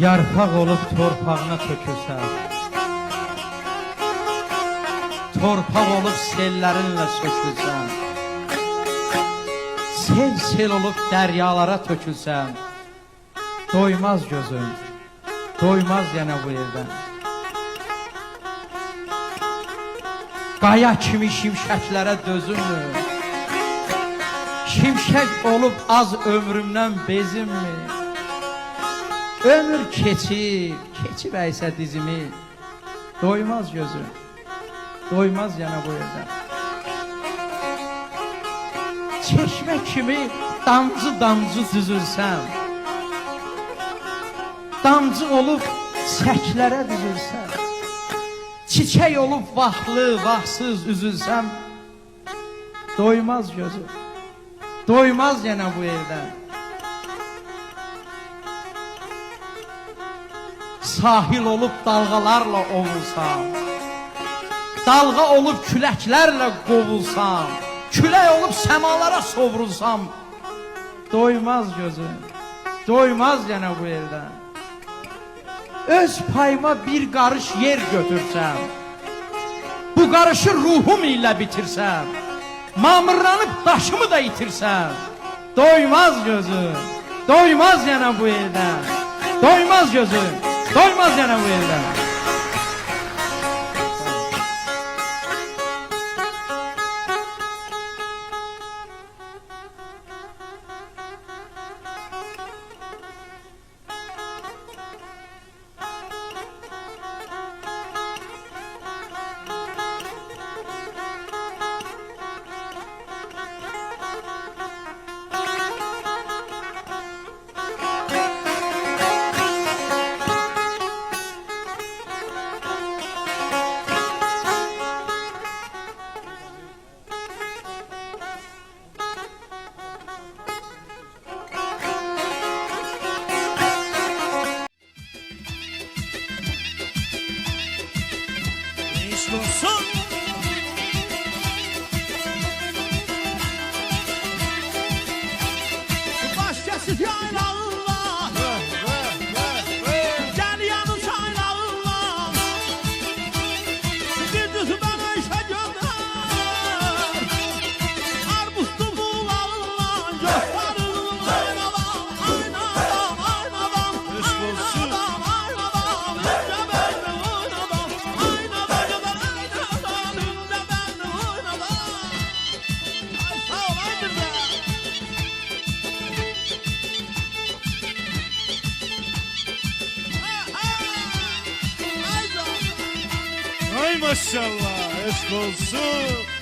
Yarpaq olub torpağına tökülsən, torpaq olub sellərinlə sökülsən, sel olub dəryalara tökülsən, doymaz gözüm, doymaz yenə bu yerdən. Qaya kimi şimşəklərə dözünmü? Şimşək olub az ömrümdən bezimmi? Ömür keçib əysə dizimi, doymaz gözüm, doymaz yana bu yerdən. Çeşmə kimi damcı düzülsəm, damcı olub çəklərə düzülsəm, çiçək olub vaxtlı, vaxtsız üzülsəm, doymaz gözüm, doymaz yana bu yerdən. Sahil olub dalğalarla ovulsam, dalğa olub küləklərlə qovulsam, külək olub səmalara sovrulsam, doymaz gözüm, doymaz yenə bu yerdən. Öz payıma bir qarış yer götürsəm, bu qarışı ruhum ilə bitirsəm, mamırlanıb daşımı da itirsəm, doymaz gözüm, doymaz yenə bu yerdən, doymaz gözüm, doymaz yenə bu yerdən. Olsun. Başkası yaylağınla, gel yanı çaylağınla, bir düzü bana işe gönder, arbuslu bulağınla, gösterin aynadan, aynadan, aynadan, aynadan, aynadan, önce beni oynadan, aynadan gönder, aynadan, önce beni oynadan. Ay sağ ol Aydın be. Ay maşallah, eşk olsun.